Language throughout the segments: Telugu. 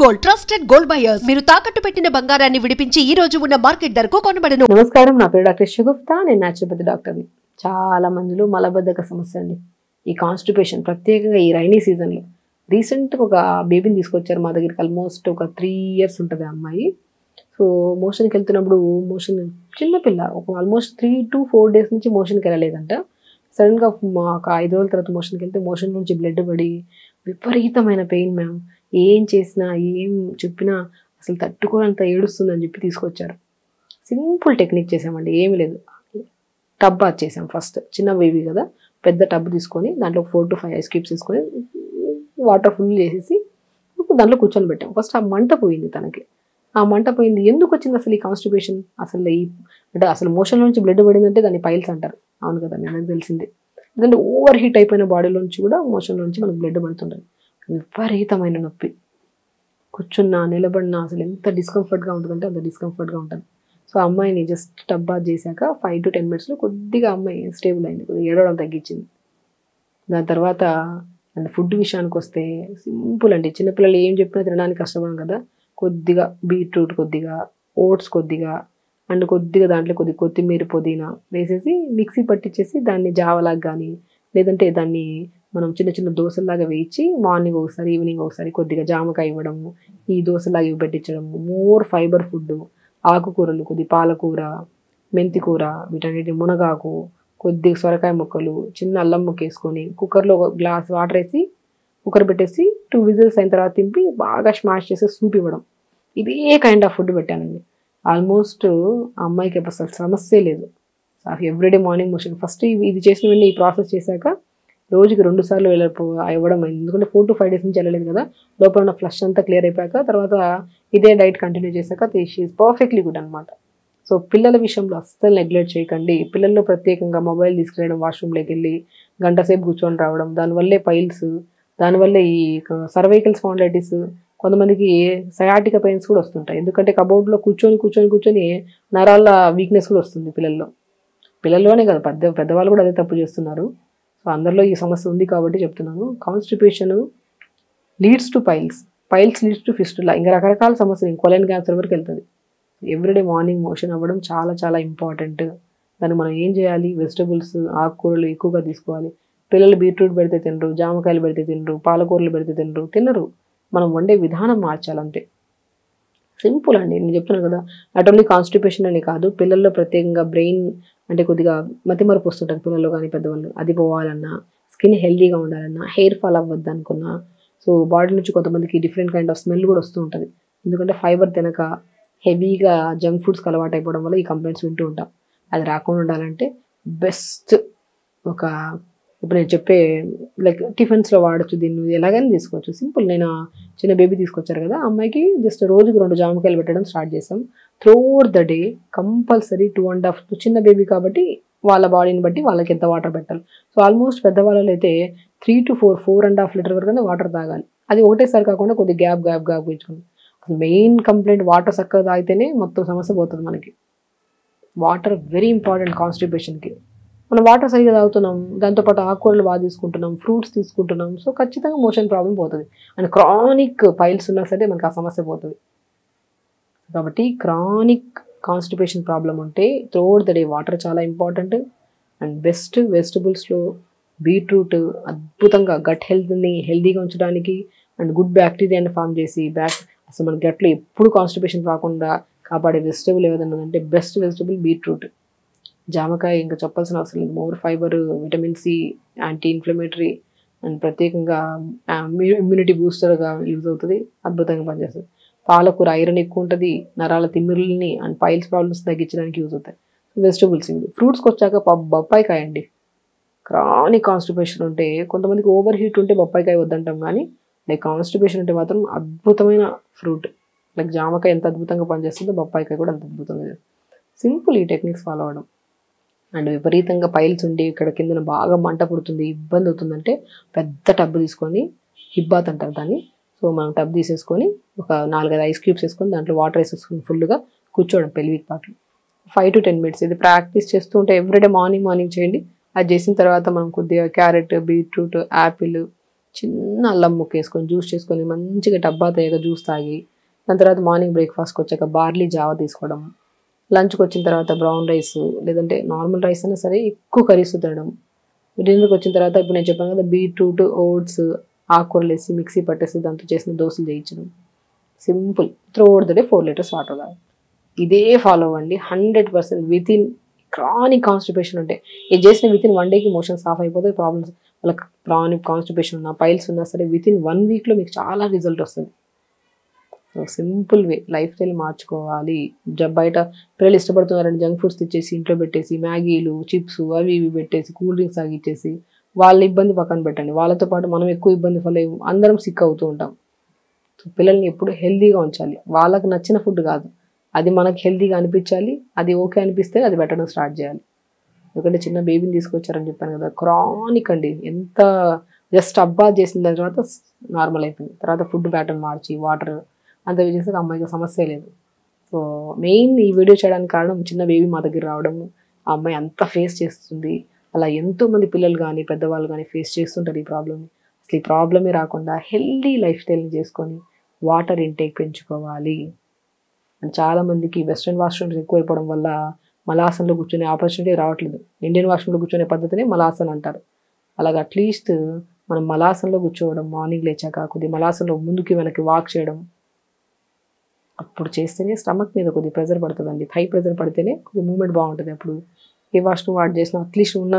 గోల్డ్ ట్రస్టెడ్ గోల్డ్ బయర్స్ మీరు తాకట్టు పెట్టిన బంగారాన్ని విడిపించి ఈ రోజు ఉన్న మార్కెట్ ధరకు కొనబడను. నమస్కారం, నా పేరు డాక్టర్ షగుప్తా. నేను న్యాచురోపతి డాక్టర్ని. చాలా మందిలో మలబద్ధక సమస్య అండి. ఈ కాన్స్టిపేషన్ ప్రత్యేకంగా ఈ రైనీ సీజన్లో. రీసెంట్గా ఒక బేబీని తీసుకొచ్చారు మా దగ్గరికి. ఆల్మోస్ట్ ఒక 3 years ఉంటుంది ఆ అమ్మాయి. సో మోషన్కి వెళ్తున్నప్పుడు చిన్నపిల్ల ఒక ఆల్మోస్ట్ 3 to 4 days నుంచి మోషన్కి వెళ్ళలేదంట. సడన్గా ఒక 5 రోజుల తర్వాత మోషన్కి వెళ్తే మోషన్ నుంచి బ్లడ్ పడి విపరీతమైన పెయిన్ మ్యామ్, ఏం చేసినా ఏం చెప్పినా అసలు తట్టుకోనంత ఏడుస్తుందని చెప్పి తీసుకొచ్చారు. సింపుల్ టెక్నిక్ చేసామండి, ఏమి లేదు. టబ్ బాత్ చేసాం. ఫస్ట్ చిన్న బేబీ కదా, పెద్ద టబ్ తీసుకొని దాంట్లో 4 to 5 ice cubes తీసుకొని వాటర్ ఫుల్ చేసేసి దాంట్లో కూర్చొని పెట్టాం. ఫస్ట్ ఆ మంట పోయింది తనకి. ఆ మంట పోయింది. ఎందుకు వచ్చింది అసలు ఈ కాన్స్టిపేషన్? అసలు మోషన్ నుంచి బ్లడ్ పడిందంటే దాన్ని పైల్స్ అంటారు. అవును కదా, నాకు తెలిసింది. ఎందుకంటే ఓవర్ హీట్ అయిపోయిన బాడీలో నుంచి కూడా మోషన్ నుంచి మనకు బ్లడ్ పడుతుంటుంది. విపరీతమైన నొప్పి. కూర్చున్నా నిలబడినా అసలు ఎంత డిస్కంఫర్ట్గా ఉంటుందంటే అంత డిస్కంఫర్ట్గా ఉంటుంది. సో అమ్మాయిని జస్ట్ టబ్ బాత్ చేశాక 5 to 10 minutes కొద్దిగా అమ్మాయి స్టేబుల్ అయింది, కొద్దిగా ఏడవడం తగ్గించింది. దాని తర్వాత అండ్ ఫుడ్ విషయానికి వస్తే సింపుల్ అండి. చిన్నపిల్లలు ఏం చెప్పినా తినడానికి కష్టపడం కదా. కొద్దిగా బీట్రూట్, కొద్దిగా ఓట్స్, కొద్దిగా అండ్ కొద్దిగా దాంట్లో కొద్దిగా కొత్తిమీర, పుదీనా వేసేసి మిక్సీ పట్టించేసి దాన్ని జావలాగా కానీ లేదంటే దాన్ని మనం చిన్న చిన్న దోశలాగా వేయించి మార్నింగ్ ఒకసారి ఈవినింగ్ ఒకసారి కొద్దిగా జామకాయ ఇవ్వడము, ఈ దోశలాగా ఇవి పెట్టించడము. మోర్ ఫైబర్ ఫుడ్, ఆకుకూరలు, కొద్ది పాలకూర, మెంతికూర, వీటన్నిటి మునగాకు, కొద్దిగా సొరకాయ ముక్కలు, చిన్న అల్లం ముక్క వేసుకొని కుక్కర్లో ఒక గ్లాస్ వాటర్ వేసి కుక్కర్ పెట్టేసి 2 whistles అయిన తర్వాత తింపి బాగా స్మాష్ చేసి సూప్ ఇవ్వడం. ఇదే కైండ్ ఆఫ్ ఫుడ్ పెట్టానండి. ఆల్మోస్ట్ ఆ అమ్మాయికి అసలు సమస్య లేదు. Everyday morning motion. ఫస్ట్ ఇది చేసిన వెంటనే ఈ ప్రాసెస్ చేశాక రోజుకి 2 సార్లు ఇవ్వడం అయింది. ఎందుకంటే 4 to 5 days నుంచి వెళ్ళలేదు కదా. లోపల ఉన్న ఫ్లష్ అంతా క్లియర్ అయిపోయాక తర్వాత ఇదే డైట్ కంటిన్యూ చేశాక షీఈస్ పర్ఫెక్ట్లీ గుడ్ అనమాట. సో పిల్లల విషయంలో అస్సలు నెగ్లెక్ట్ చేయకండి. పిల్లల్లో ప్రత్యేకంగా మొబైల్ తీసుకెళ్ళడం, వాష్రూమ్లోకి వెళ్ళి గంట సేపు కూర్చొని రావడం, దానివల్లే పైల్స్, దానివల్లే ఈ సర్వైకల్ స్పాండిలైటిస్, కొంతమందికి సయాటిక పెయిన్స్ కూడా వస్తుంటాయి. ఎందుకంటే కబోర్డ్లో కూర్చొని నరాల వీక్నెస్ కూడా వస్తుంది పిల్లల్లోనే కదా, పెద్దవాళ్ళు కూడా అదే తప్పు చేస్తున్నారు. సో అందరిలో ఈ సమస్య ఉంది కాబట్టి చెప్తున్నాను. Constipation leads to piles leads to fistula, ఇంకా రకరకాల సమస్యలు, కొలెన్ క్యాన్సర్ వరకు వెళ్తుంది. ఎవ్రీడే మార్నింగ్ మోషన్ అవ్వడం చాలా చాలా ఇంపార్టెంట్. దాన్ని మనం ఏం చేయాలి? వెజిటబుల్స్, ఆకుకూరలు ఎక్కువగా తీసుకోవాలి. పిల్లలు బీట్రూట్ పెడితే తినరు, జామకాయలు పెడితే తినరు, పాలకూరలు పెడితే తినరు. మనం వండే విధానం మార్చాలంతే. సింపుల్ అండి. నేను చెప్తున్నాను కదా, నాట్ ఓన్లీ కాన్స్టిపేషన్ అని కాదు, పిల్లల్లో ప్రత్యేకంగా బ్రెయిన్ అంటే కొద్దిగా మతిమరుపు వస్తుంటుంది పిల్లల్లో కానీ పెద్దవాళ్ళు. అది పోవాలన్నా, స్కిన్ హెల్దీగా ఉండాలన్నా, హెయిర్ ఫాల్ అవ్వద్దు అనుకున్నా, సో బాడీ నుంచి కొంతమందికి డిఫరెంట్ కైండ్ ఆఫ్ స్మెల్ కూడా వస్తూ ఉంటుంది. ఎందుకంటే ఫైబర్ తినక హెవీగా జంక్ ఫుడ్స్కి అలవాటు అయిపోవడం వల్ల ఈ కంప్లైంట్స్ వింటూ ఉంటాం. అది రాకుండా ఉండాలంటే బెస్ట్ ఇప్పుడు నేను చెప్పే టిఫిన్స్లో వాడచ్చు. దీన్ని ఎలాగైనా తీసుకోవచ్చు. సింపుల్. నేను చిన్న బేబీ తీసుకొచ్చారు కదా, అమ్మాయికి జస్ట్ రోజుకి 2 జామకాయలు పెట్టడం స్టార్ట్ చేసాం. త్రూఅవుట్ ద డే కంపల్సరీ 2.5, చిన్న బేబీ కాబట్టి వాళ్ళ బాడీని బట్టి వాళ్ళకి ఎంత వాటర్ పెట్టాలి. సో ఆల్మోస్ట్ పెద్దవాళ్ళలో అయితే 3 to 4.5 లీటర్ వరకు వాటర్ తాగాలి. అది ఒకటేసారి కాకుండా కొద్ది గ్యాప్ ఇచ్చుకోండి. అసలు మెయిన్ కంప్లైంట్ వాటర్ చక్కగా తాగితేనే మొత్తం సమస్య పోతుంది మనకి. వాటర్ వెరీ ఇంపార్టెంట్ కాన్స్టిపేషన్కి. మనం వాటర్ సరిగ్గా తాగుతున్నాం, దాంతోపాటు ఆకుకూరలు బాగా తీసుకుంటున్నాం, ఫ్రూట్స్ తీసుకుంటున్నాం. సో ఖచ్చితంగా మోషన్ ప్రాబ్లం పోతుంది. అండ్ క్రానిక్ పైల్స్ ఉన్నా సరే మనకు ఆ సమస్య పోతుంది. కాబట్టి క్రానిక్ కాన్స్టిపేషన్ ప్రాబ్లం ఉంటే త్రూఅవుట్ ద డే వాటర్ చాలా ఇంపార్టెంట్. అండ్ బెస్ట్ వెజిటబుల్స్లో బీట్రూట్ అద్భుతంగా గట్ హెల్త్ని హెల్తీగా ఉంచడానికి అండ్ గుడ్ బ్యాక్టీరియాని ఫామ్ చేసి అసలు మన గట్లో ఎప్పుడు కాన్స్టిపేషన్ రాకుండా కాపాడే వెజిటబుల్ ఏదైనా అంటే బెస్ట్ వెజిటబుల్ బీట్రూట్. జామకాయ ఇంకా చెప్పాల్సిన అవసరం లేదు. More fibre, vitamin C, anti inflammatory and ప్రత్యేకంగా ఇమ్యూనిటీ బూస్టర్గా యూజ్ అవుతుంది. అద్భుతంగా పనిచేస్తుంది. పాలకూర ఐరన్ ఎక్కువ ఉంటుంది, నరాల తిమ్మిరుల్ని అండ్ పైల్స్ ప్రాబ్లమ్స్ తగ్గించడానికి యూజ్ అవుతాయి. వెజిటబుల్స్ ఇవి. ఫ్రూట్స్కి వచ్చాక బొప్పాయికాయ అండి. క్రానిక్ కాన్స్టిపేషన్ ఉంటే, కొంతమందికి ఓవర్ హీట్ ఉంటే బొప్పాయికాయ వద్దంటాం, కానీ కాన్స్టిపేషన్ ఉంటే మాత్రం అద్భుతమైన ఫ్రూట్. జామకాయ ఎంత అద్భుతంగా పనిచేస్తుందో బొప్పాయికాయ కూడా అంత అద్భుతంగా చేస్తుంది. సింపుల్ ఈ టెక్నిక్స్ ఫాలో అవ్వడం. అండ్ విపరీతంగా పైల్స్ ఉండి ఇక్కడ కిందన బాగా మంట పుడుతుంది, ఇబ్బంది అవుతుందంటే పెద్ద టబ్ తీసుకొని, హిబ్బాత్ అంటారు దాన్ని. సో మనం టబ్ తీసేసుకొని ఒక 4-5 ice cubes వేసుకొని దాంట్లో వాటర్ వేసేసుకొని ఫుల్గా కూర్చోవడం పెల్విక్ పార్ట్లో 5 to 10 minutes. ఇది ప్రాక్టీస్ చేస్తూ ఉంటే ఎవ్రీడే మార్నింగ్ చేయండి. అది చేసిన తర్వాత మనం కొద్దిగా క్యారెట్, బీట్రూట్, యాపిల్ చిన్న అల్లం ముక్క వేసుకొని జ్యూస్ చేసుకొని మంచిగా డబ్బా తేగ జ్యూస్ తాగి దాని తర్వాత మార్నింగ్ బ్రేక్ఫాస్ట్కి వచ్చాక బార్లీ జావ తీసుకోవడం, లంచ్కి వచ్చిన తర్వాత బ్రౌన్ రైస్ లేదంటే నార్మల్ రైస్ అయినా సరే ఎక్కువ కర్రీస్ తినడం, డిన్నర్కి వచ్చిన తర్వాత ఇప్పుడు నేను చెప్పాను కదా బీట్రూట్ ఓట్స్ ఆకుకూరలు వేసి మిక్సీ పట్టేసి దాంతో చేసిన దోశలు చేయించడం. Simple. Through out the day 4 litres water తాగాలి. ఇదే ఫాలో అవ్వండి. 100% వితిన్ క్రానిక్ కాన్స్టిపేషన్ ఉంటే ఇది చేసిన వితిన్ 1 డేకి మోషన్స్ ఆఫ్ అయిపోతే ప్రాబ్లమ్స్ వాళ్ళకి క్రానిక్ కాన్స్టిపేషన్ ఉన్నా పైల్స్ ఉన్నా సరే వితిన్ 1 వీక్లో మీకు చాలా రిజల్ట్ వస్తుంది. So simple way life style మార్చుకోవాలి. బయట పిల్లలు ఇష్టపడుతున్నారని జంక్ ఫుడ్స్ తెచ్చేసి ఇంట్లో పెట్టేసి మ్యాగీలు చిప్స్ అవి ఇవి పెట్టేసి కూల్ డ్రింక్స్ తాగిచ్చేసి వాళ్ళ ఇబ్బంది పక్కన పెట్టండి. వాళ్ళతో పాటు మనం ఎక్కువ ఇబ్బంది ఫలం అందరం సిక్ అవుతూ ఉంటాం. సో పిల్లల్ని ఎప్పుడు హెల్తీగా ఉంచాలి. వాళ్ళకి నచ్చిన ఫుడ్ కాదు, అది మనకి హెల్తీగా అనిపించాలి. అది ఓకే అనిపిస్తే అది పెట్టడం స్టార్ట్ చేయాలి. ఎందుకంటే చిన్న బేబీని తీసుకొచ్చారని చెప్పాను కదా, క్రానిక్ అండి. ఎంత జస్ట్ అబ్బా చేసిన దాని తర్వాత నార్మల్ అయిపోయింది. తర్వాత ఫుడ్ ప్యాటర్న్ మార్చి వాటర్ అంత చేస్తే అమ్మాయికి సమస్య లేదు. సో మెయిన్ ఈ వీడియో చేయడానికి కారణం చిన్న బేబీ మా దగ్గర రావడము, ఆ అమ్మాయి అంతా ఫేస్ చేస్తుంది. అలా ఎంతోమంది పిల్లలు కానీ పెద్దవాళ్ళు కానీ ఫేస్ చేస్తుంటారు ఈ ప్రాబ్లమ్ని. అసలు ఈ ప్రాబ్లమే రాకుండా హెల్తీ లైఫ్ స్టైల్ని చేసుకొని వాటర్ ఇంటేక్ పెంచుకోవాలి. అండ్ చాలామందికి వెస్ట్రన్ వాష్రూమ్స్ ఎక్కువైపోవడం వల్ల మలాసనలో కూర్చొనే ఆపర్చునిటీ రావట్లేదు. ఇండియన్ వాష్రూమ్లో కూర్చొనే పద్ధతినే మలాసన అంటారు. అలాగే అట్లీస్ట్ మనం మలాసనలో కూర్చోవడం, మార్నింగ్ లేచాక కొద్దిగా మలాసనలో ముందుకి వెనక్కి వాక్ చేయడం, అప్పుడు చేస్తేనే స్టమక్ మీద కొద్దిగా ప్రెజర్ పడుతుందండి. థై ప్రెజర్ పడితేనే కొద్దిగా మూమెంట్ బాగుంటుంది. అప్పుడు ఏ వాష్రూమ్ వాడి చేసినా అట్లీస్ట్ ఉన్న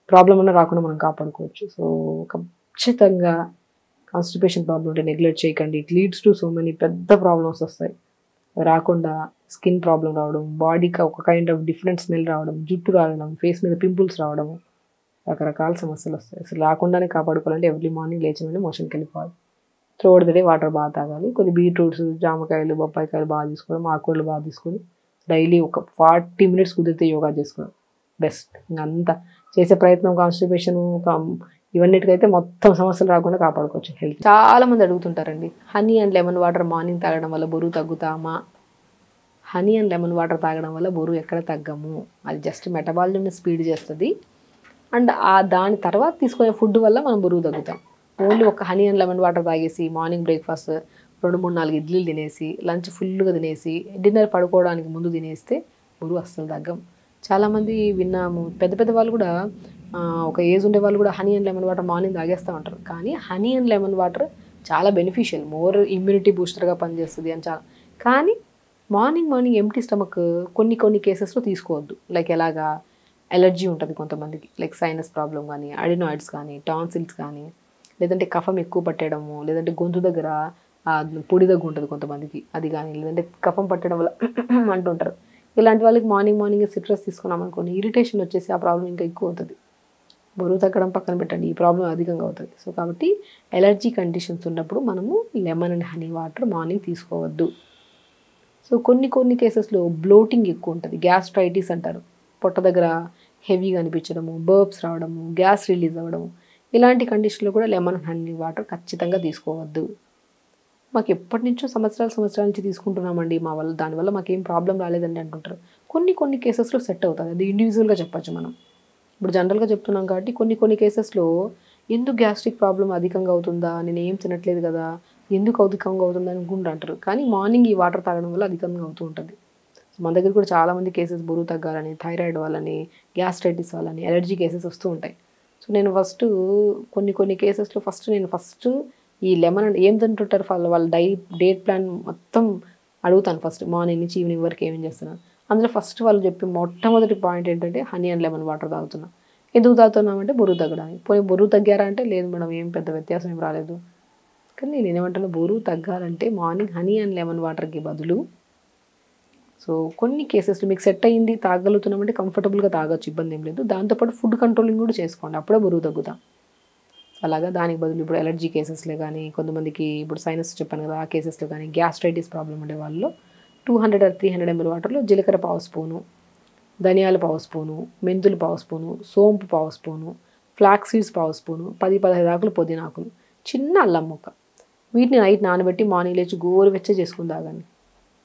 ప్రాబ్లం అన్నా రాకుండా మనం కాపాడుకోవచ్చు. సో ఖచ్చితంగా కాన్స్టిపేషన్ ప్రాబ్లం ఉంటే నెగ్లెక్ట్ చేయకండి. It leads to so many పెద్ద ప్రాబ్లమ్స్ వస్తాయి. రాకుండా స్కిన్ ప్రాబ్లం రావడం, బాడీకి ఒక కైండ్ ఆఫ్ డిఫరెంట్ స్మెల్ రావడం, జుట్టు రావడం, ఫేస్ మీద పింపుల్స్ రావడం, రకరకాల సమస్యలు వస్తాయి. అసలు రాకుండానే కాపాడుకోవాలంటే ఎవ్రీ మార్నింగ్ లేచిన మోషన్కి వెళ్ళిపోవాలి. Through out the day water బాగా తాగాలి. కొన్ని బీట్రూట్స్, జామకాయలు, బొప్పాయికాయలు బాగా తీసుకోవడం, ఆకుకూరలు బాగా తీసుకొని డైలీ ఒక 40 మినిట్స్ కుదిరితే యోగా చేసుకోవడం బెస్ట్. ఇంకంతా చేసే ప్రయత్నం కాన్స్టిపేషన్ ఇవన్నిటికైతే మొత్తం సమస్యలు రాకుండా కాపాడుకోవచ్చు హెల్త్. చాలామంది అడుగుతుంటారండి, honey and lemon water morning తాగడం వల్ల బరువు తగ్గుతామా? హనీ అండ్ లెమన్ వాటర్ తాగడం వల్ల బరువు ఎక్కడ తగ్గము. అది జస్ట్ మెటబాలిజంని స్పీడ్ చేస్తుంది. అండ్ దాని తర్వాత తీసుకునే ఫుడ్ వల్ల మనం బరువు తగ్గుతాం. ఓన్లీ ఒక హనీ అండ్ లెమన్ వాటర్ తాగేసి మార్నింగ్ బ్రేక్ఫాస్ట్ 2, 3, 4 ఇడ్లీలు తినేసి లంచ్ ఫుల్గా తినేసి డిన్నర్ పడుకోవడానికి ముందు తినేస్తే బరువు అస్సలు తగ్గం. చాలామంది విన్నాము, పెద్ద పెద్ద వాళ్ళు కూడా ఒక ఏజ్ ఉండే వాళ్ళు కూడా honey and lemon water morning తాగేస్తూ ఉంటారు. కానీ హనీ అండ్ లెమన్ వాటర్ చాలా బెనిఫిషియల్, మోర్ ఇమ్యూనిటీ బూస్టర్గా పనిచేస్తుంది అని చాలా. కానీ మార్నింగ్ ఎంప్టీ స్టమక్ కొన్ని కేసెస్లో తీసుకోవద్దు. లైక్ ఎలాగా, ఎలర్జీ ఉంటుంది కొంతమందికి, లైక్ సైనస్ ప్రాబ్లం కానీ, అడినాయిడ్స్ కానీ, టాన్సిల్స్ కానీ, లేదంటే కఫం ఎక్కువ పట్టడము, లేదంటే గొంతు దగ్గర పొడి దగ్గు ఉంటుంది కొంతమందికి అది కానీ, లేదంటే కఫం పట్టడం వల్ల అంటుంటారు. ఇలాంటి వాళ్ళకి మార్నింగ్ సిట్రస్ తీసుకున్నాం అనుకోండి, ఇరిటేషన్ వచ్చేసి ఆ ప్రాబ్లం ఇంకా ఎక్కువ అవుతుంది. బరువు తగ్గడం పక్కన పెట్టండి, ఈ ప్రాబ్లం అధికంగా అవుతుంది. సో కాబట్టి ఎలర్జీ కండిషన్స్ ఉన్నప్పుడు మనము lemon and honey water morning తీసుకోవద్దు. సో కొన్ని కేసెస్లో బ్లోటింగ్ ఎక్కువ ఉంటుంది, గ్యాస్ట్రైటిస్ అంటారు. పొట్ట దగ్గర హెవీగా అనిపించడము, బర్బ్స్ రావడము, గ్యాస్ రిలీజ్ అవ్వడము, ఇలాంటి కండిషన్లో కూడా లెమన్ అండ్ హనీ వాటర్ ఖచ్చితంగా తీసుకోవద్దు. మాకు ఎప్పటి నుంచో సంవత్సరాల నుంచి తీసుకుంటున్నామండి, దానివల్ల మాకేం ప్రాబ్లం రాలేదండి అంటుంటారు. కొన్ని కేసెస్లో సెట్ అవుతుంది, అది ఇండివిజువల్గా చెప్పచ్చు మనం. ఇప్పుడు జనరల్గా చెప్తున్నాం కాబట్టి కొన్ని కేసెస్లో ఎందుకు గ్యాస్ట్రిక్ ప్రాబ్లం అధికంగా అవుతుందా, నేను ఏం తినట్లేదు కదా, ఎందుకు అధికంగా అవుతుంది అనుకుంటూ అంటారు. కానీ మార్నింగ్ ఈ వాటర్ తాగడం వల్ల అధికంగా అవుతూ ఉంటుంది. మన దగ్గర కూడా చాలామంది కేసెస్ బరువు తగ్గాలని, థైరాయిడ్ వాళ్ళని, గ్యాస్ట్రైటిస్ వాళ్ళని, ఎలర్జీ కేసెస్ వస్తూ ఉంటాయి. సో నేను కొన్ని కేసెస్లో ఫస్ట్ ఈ లెమన్ ఏం తింటుంటారు వాళ్ళ డేట్ ప్లాన్ మొత్తం అడుగుతాను. ఫస్ట్ మార్నింగ్ నుంచి ఈవినింగ్ వరకు ఏమేం చేస్తున్నాను. అందులో ఫస్ట్ వాళ్ళు చెప్పే మొట్టమొదటి పాయింట్ ఏంటంటే హనీ అండ్ లెమన్ వాటర్ తాగుతున్నా. ఎందుకు తాగుతున్నామంటే బరువు తగ్గడానికి. పోనీ బరువు తగ్గారా అంటే లేదు మేడం, ఏం పెద్ద వ్యత్యాసం ఏం రాలేదు. కానీ నేనేమంటాను, బరువు తగ్గాలంటే మార్నింగ్ హనీ అండ్ లెమన్ వాటర్కి బదులు, సో కొన్ని కేసెస్లో మీకు సెట్ అయ్యింది తాగలుగుతున్నామంటే కంఫర్టబుల్గా తాగొచ్చు, ఇబ్బంది ఏం లేదు. దాంతోపాటు ఫుడ్ కంట్రోలింగ్ కూడా చేసుకోండి, అప్పుడే బరువు తగ్గుతాం. అలాగా దానికి బదులు ఇప్పుడు ఎలర్జీ కేసెస్లో కానీ, కొంతమందికి ఇప్పుడు సైనస్ చెప్పాను కదా, ఆ కేసెస్లో కానీ, గ్యాస్ట్రైటిస్ ప్రాబ్లం ఉండే వాళ్ళు 200 or 300 ml వాటర్లో జీలకర్ర 1/2 స్పూను, ధనియాలు 1/2 స్పూను, మెంతులు 1/2 స్పూను, సోంపు 1/2 స్పూను, ఫ్లాక్స్ సీడ్స్ 1/2 స్పూను, 10-15 ఆకులు పుదీనాకులు, చిన్న అల్లం ముక్క, వీటిని నైట్ నానబెట్టి మార్నింగ్ లేచి గోరువెచ్చ చేసుకుని తాగండి.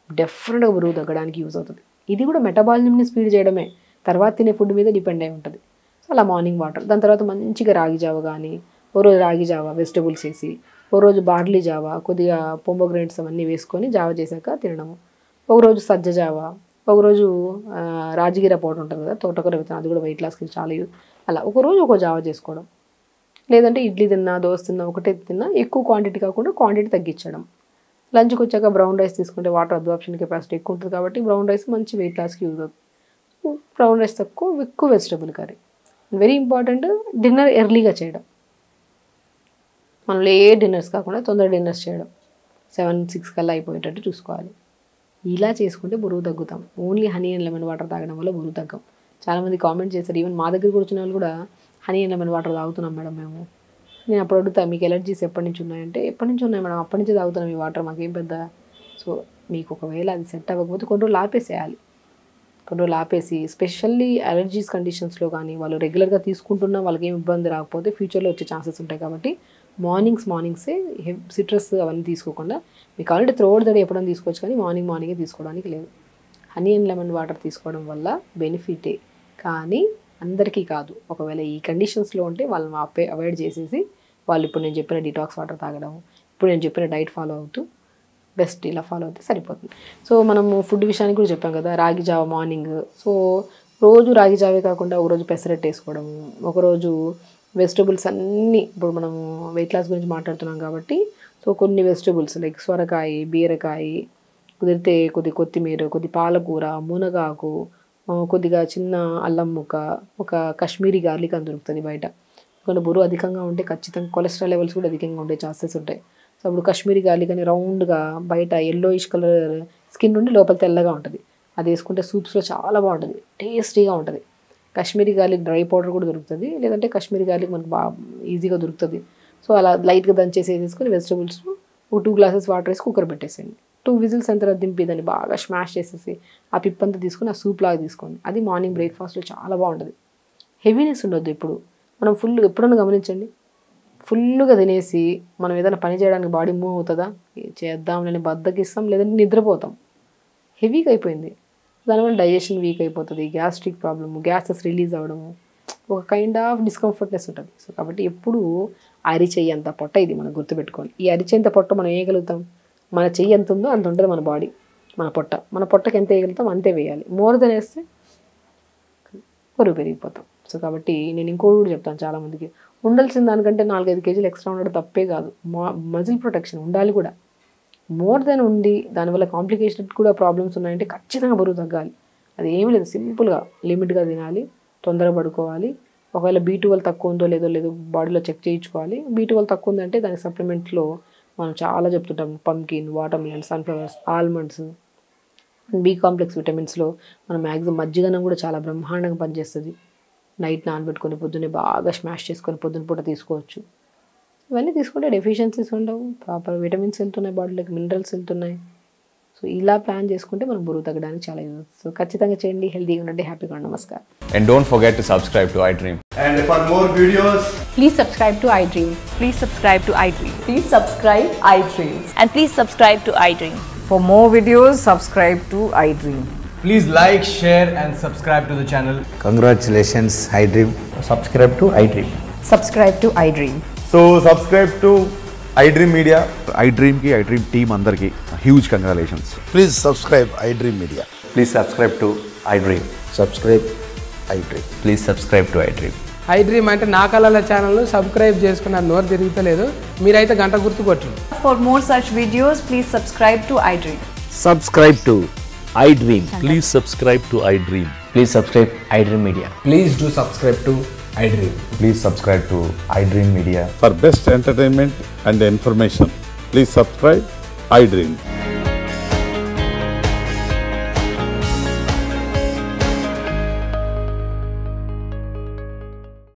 డెఫినెట్గా బరువు తగ్గడానికి యూజ్ అవుతుంది. ఇది కూడా మెటబాలిజంని స్పీడ్ చేయడమే, తర్వాత తినే ఫుడ్ మీద డిపెండ్ అయి ఉంటుంది. సో అలా మార్నింగ్ వాటర్, దాని తర్వాత మంచిగా రాగి జావ కానీ, ఓ రోజు రాగి జావా వెజిటబుల్స్ వేసి, ఓ రోజు బార్లీ జావా కొద్దిగా పొమోగ్రానేట్స్ అవన్నీ వేసుకొని జావా చేశాక తినడము, ఒకరోజు సజ్జ జావా, ఒకరోజు రాజగిర పౌడర్ ఉంటుంది కదా తోటకూర విత్తనం, అది కూడా వెయిట్ లాస్కి చాలా అలా ఒకరోజు ఒక జావా చేసుకోవడం. లేదంటే ఇడ్లీ తిన్నా దోశ తిన్నా ఒకటే తిన్నా ఎక్కువ క్వాంటిటీ కాకుండా క్వాంటిటీ తగ్గించడం. లంచ్కి వచ్చాక బ్రౌన్ రైస్ తీసుకుంటే వాటర్ అబ్జార్ప్షన్ కెపాసిటీ ఎక్కువ ఉంటుంది కాబట్టి బ్రౌన్ రైస్ మంచి వెయిట్ లాస్కి యూజ్ అవుతుంది. బ్రౌన్ రైస్ ఎక్కువ vegetable curry. Very important dinner ఎర్లీగా చేయడం. మనం డిన్నర్స్ కాకుండా తొందర డిన్నర్స్ చేయడం, 7-6 కల్లా అయిపోయేటట్టు చూసుకోవాలి. ఇలా చేసుకుంటే బరువు తగ్గుతాం. Only honey and lemon water తాగడం వల్ల బరువు తగ్గం. చాలామంది కామెంట్ చేశారు, ఈవెన్ మా దగ్గరికి వచ్చిన వాళ్ళు కూడా హనీ అండ్ లెమన్ వాటర్ తాగుతున్నాం మేడం మేము. నేను అప్పుడు అడుగుతా, మీకు ఎలర్జీస్ ఎప్పటి నుంచి ఉన్నాయంటే ఎప్పటి నుంచి ఉన్నాయి మేడం, అప్పటి నుంచి తాగుతున్నాం ఈ వాటర్, మాకేం పెద్ద. సో మీకు ఒకవేళ అది సెట్ అవ్వకపోతే కొన్ని రోజులు ఆపేసేయాలి. కొన్ని రోజులు ఆపేసి స్పెషల్లీ అలర్జీస్ కండిషన్స్లో కానీ వాళ్ళు రెగ్యులర్గా తీసుకుంటున్నా వాళ్ళకి ఏం ఇబ్బంది రాకపోతే ఫ్యూచర్లో వచ్చే ఛాన్సెస్ ఉంటాయి. కాబట్టి మార్నింగ్సే సిట్రస్ అవన్నీ తీసుకోకుండా, మీకు ఆల్రెడీ త్రోడ్ డే ఎప్పుడైనా తీసుకోవచ్చు కానీ మార్నింగే తీసుకోవడానికి లేదు. హనీ అండ్ లెమన్ వాటర్ తీసుకోవడం వల్ల బెనిఫిటే, కానీ అందరికీ కాదు. ఒకవేళ ఈ కండిషన్స్లో ఉంటే వాళ్ళని అవాయిడ్ చేసేసి వాళ్ళు ఇప్పుడు నేను చెప్పిన డిటాక్స్ వాటర్ తాగడం, ఇప్పుడు నేను చెప్పిన డైట్ ఫాలో అవుతూ బెస్ట్ ఇలా ఫాలో అవుతే సరిపోతుంది. సో మనము ఫుడ్ విషయానికి కూడా చెప్పాం కదా, రాగి జావ మార్నింగ్. సో రోజు రాగి జావే కాకుండా ఒకరోజు పెసరట్టు వేసుకోవడము, ఒకరోజు వెజిటబుల్స్ అన్నీ, ఇప్పుడు మనము వెయిట్ లాస్ గురించి మాట్లాడుతున్నాం కాబట్టి సో కొన్ని వెజిటబుల్స్ లైక్ సొరకాయ, బీరకాయ, కుదిరితే కొద్ది కొత్తిమీర, కొద్ది పాలకూర, మునగాకు, కొద్దిగా చిన్న అల్లం ముక్క, ఒక కాశ్మీరీ గార్లిక్ అని దొరుకుతుంది బయట. ఎందుకంటే బరువు అధికంగా ఉంటే ఖచ్చితంగా కొలెస్ట్రాల్ లెవెల్స్ కూడా అధికంగా ఉండే ఛాన్సెస్ ఉంటాయి. సో అప్పుడు కాశ్మీరీ గార్లిక్ అని రౌండ్గా బయట ఎల్లోయిష్ కలర్ స్కిన్ నుండి లోపల తెల్లగా ఉంటుంది, అది వేసుకుంటే సూప్స్లో చాలా బాగుంటుంది, టేస్టీగా ఉంటుంది. కాశ్మీరీ గార్లిక్ డ్రై పౌడర్ కూడా దొరుకుతుంది, లేదంటే కాశ్మీరీ గార్లిక్ మనకు బాగా ఈజీగా దొరుకుతుంది. సో అలా లైట్గా దంచేసి వేసేసుకొని వెజిటబుల్స్ ఒక 2 గ్లాసెస్ వాటర్ వేసి కుక్కర్ పెట్టేసేయండి. 2 విజిల్స్ ఎంత దింపి దాన్ని బాగా స్మాష్ చేసేసి ఆ పిప్పంతా తీసుకొని ఆ సూప్ లాగా తీసుకోండి. అది మార్నింగ్ బ్రేక్ఫాస్ట్లో చాలా బాగుంటుంది. హెవీనెస్ ఉండొద్దు. ఇప్పుడు మనం ఎప్పుడన్నా గమనించండి, ఫుల్గా తినేసి మనం ఏదైనా పని చేయడానికి బాడీ మూవ్ అవుతుందా, చేద్దాం లేని బద్దకిస్తాం, లేదంటే నిద్రపోతాం. హెవీగా అయిపోయింది, దానివల్ల డైజెషన్ వీక్ అయిపోతుంది, గ్యాస్ట్రిక్ ప్రాబ్లము, గ్యాసెస్ రిలీజ్ అవ్వడము, ఒక కైండ్ ఆఫ్ డిస్కంఫర్ట్నెస్ ఉంటుంది. సో కాబట్టి ఎప్పుడు అరిచెయ్యి అంత పొట్ట ఇది మనం గుర్తుపెట్టుకోండి. ఈ అరిచెంత పొట్ట మనం వేయగలుగుతాం, మన చెయ్యి ఎంత ఉందో అంత ఉంటుంది మన బాడీ, మన పొట్టకి ఎంత వేయగలుగుతాం అంతే వేయాలి. మోర్ దెన్ వేస్తే బరువు పెరిగిపోతాం. సో కాబట్టి నేను ఇంకోటి కూడా చెప్తాను, చాలామందికి ఉండాల్సిన దానికంటే 4-5 కేజీలు ఎక్స్ట్రా ఉండడం తప్పే కాదు. మజిల్ ప్రొటెక్షన్ ఉండాలి కూడా. మోర్ దెన్ ఉండి దానివల్ల కాంప్లికేషన్ కూడా ప్రాబ్లమ్స్ ఉన్నాయంటే ఖచ్చితంగా బరువు తగ్గాలి. అది ఏమీ లేదు, సింపుల్గా లిమిట్గా తినాలి, తొందరగా పడుకోవాలి. ఒకవేళ B12 తక్కువ ఉందో లేదో బాడీలో చెక్ చేయించుకోవాలి. B12 తక్కువ ఉందంటే దానికి సప్లిమెంట్స్లో మనం చాలా చెప్తుంటాం, pumpkin, watermelon, sunflowers, almonds, B complex విటమిన్స్లో మనం మ్యాక్సిమం మజ్జిగనం కూడా చాలా బ్రహ్మాండంగా పనిచేస్తుంది. నైట్ నానబెట్టుకొని పొద్దున్నే బాగా స్మాష్ చేసుకొని పొద్దున్న పూట తీసుకోవచ్చు. ఇవన్నీ తీసుకుంటే డెఫిషియన్సీస్ ఉండవు, ప్రాపర్ విటమిన్స్ వెళ్తున్నాయి బాడీలోకి, మినరల్స్ వెళ్తున్నాయి. సో ఇలా ప్లాన్ చేసుకుంటే మనం బరువు తగ్గడానికి చాలా యూజ్. సో ఖచ్చితంగా చేయండి, హెల్తీగా ఉండండి, హ్యాపీగా ఉండండి. నమస్కారం. And don't forget to subscribe to iDream. And for more videos, Please subscribe to iDream. Please subscribe to iDream. Please subscribe iDream. And please subscribe to iDream. For more videos, subscribe to iDream. please like, share and subscribe to the channel. Congratulations, iDream. Subscribe to iDream. Subscribe to iDream. So subscribe to iDream Media. iDream ki iDream team andarki huge congratulations. Please subscribe iDream Media. Please subscribe to iDream. Subscribe iDream. Please subscribe to iDream. iDream అంటే నా కళల ఛానల్ సబ్స్క్రైబ్ చేసుకున్న నోరు తిరుగుతలేదు, మీరైతే గంట గుర్తు కొట్టండి. For more such videos, please subscribe to iDream. Subscribe to iDream. Please subscribe to iDream. Please subscribe iDream Media. Please do subscribe to iDream. Please subscribe to iDream Media. For best entertainment and information, please subscribe iDream.